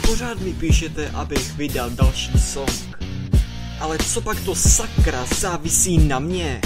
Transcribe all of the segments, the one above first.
Pořád mi píšete, abych vydal další song. Ale co pak to sakra závisí na mě?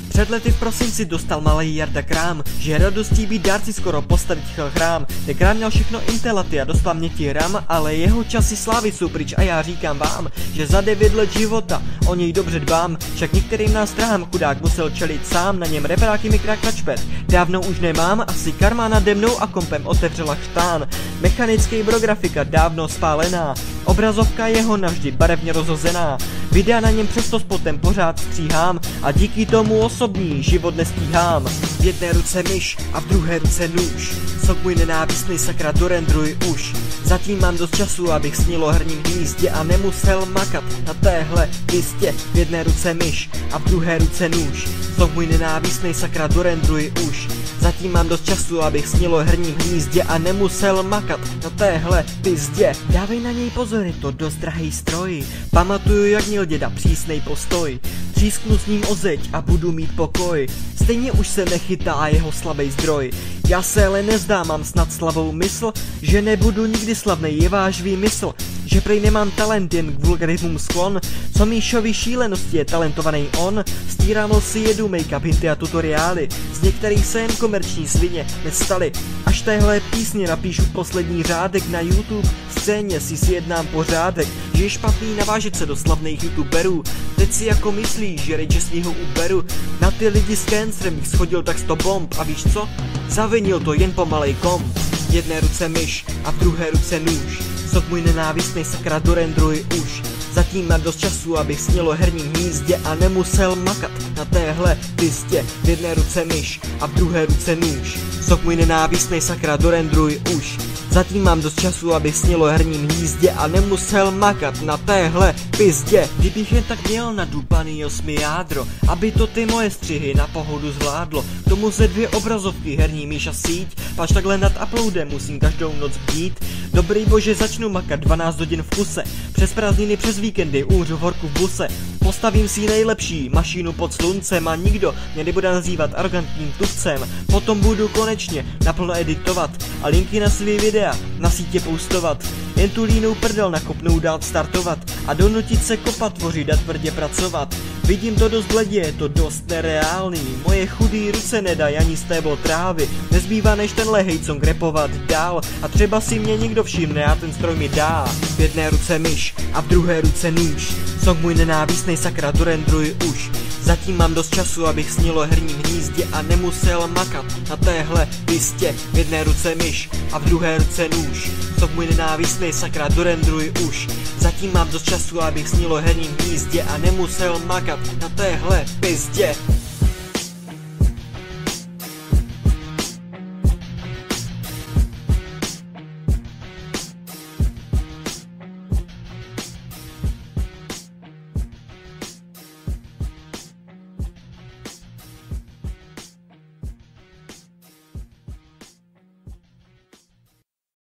Před lety v prosinci dostal malej Jarda krám, že radostí být dárci skoro postavit chtěl chrám. Dekrán měl všechno intelaty a dostal mě ti ram, ale jeho časy slávy jsou pryč a já říkám vám, že za 9 let života o něj dobře dbám. Však některým nástrahám chudák musel čelit sám, na něm reperáky mi krák touchpad dávno už nemám, asi karma nade mnou a kompem otevřela chtán. Mechanický grafika dávno spálená, obrazovka jeho navždy barevně rozhozená. Videa na něm přesto s potem pořád stříhám a díky tomu osobní život nestíhám. V jedné ruce myš a v druhé ruce nůž, sok můj nenávistný sakra dorendruj už. Zatím mám dost času, abych snil o herním hnízdě a nemusel makat na téhle listě. V jedné ruce myš a v druhé ruce nůž, sok můj nenávistný sakra dorendruj už. Zatím mám dost času, abych snil o herním hnízdě a nemusel makat na téhle pizdě. Dávej na něj pozor, je to dost drahý stroj. Pamatuju, jak měl děda přísnej postoj. Třísknu s ním o zeď a budu mít pokoj. Stejně už se nechytá jeho slabý zdroj. Já se ale nezdám, mám snad slabou mysl, že nebudu nikdy slavnej, je váš výmysl. Že prej nemám talent, jen k vulgarismům sklon. Co Míšovi šílenosti je talentovaný on. Stírám lsy, jedu make-up, hinty a tutoriály. Z některých se jen komerční svině nestaly. Až téhle písně napíšu poslední řádek na YouTube scéně si sjednám pořádek. Že je špatný navážet se do slavných youtuberů. Teď si jako myslíš, že rejče svýho uberu. Na ty lidi s cancerem jich schodil tak 100 bomb. A víš co? Zavinil to jen pomalej komp. V jedné ruce myš a v druhé ruce nůž, sok můj nenávistný sakra dorendruj už. Zatím mám dost času, abych snil o herním hnízdě a nemusel makat na téhle listě. V jedné ruce myš a v druhé ruce nůž, sok můj nenávistný sakra dorendruj už. Zatím mám dost času, abych snil o herním hnízdě a nemusel makat na téhle pizdě. Kdybych jen tak měl nadupaný 8 jádro, aby to ty moje střihy na pohodu zvládlo. K tomu ze 2 obrazovky, herní myš a síť, pač takhle nad uploadem musím každou noc bdít. Dobrý bože, začnu makat 12 hodin v kuse, přes prázdniny, přes víkendy, umřu v horku v buse. Postavím si nejlepší mašínu pod sluncem a nikdo mě nebude nazývat arrogantním tupcem. Potom budu konečně naplno editovat a linky na svý videa na sítě postovat. Jen tu línou prdel nakopnou dál startovat a donutit se kopat, tvořit a tvrdě pracovat. Vidím to dost bledě, je to dost nereálný. Moje chudý ruce nedaj ani stéblo trávy. Nezbývá než ten lehej song repovat dál. A třeba si mě někdo všimne a ten stroj mi dá. V jedné ruce myš a v druhé ruce nůž, song můj nenávistný sakra dorendruj už. Zatím mám dost času, abych snil o herním hnízdě a nemusel makat na téhle listě. V jedné ruce myš a v druhé ruce nůž, sok můj nenávistný sakra dorendruj už. Zatím mám dost času, abych snil o herním hnízdě a nemusel makat na téhle pizdě.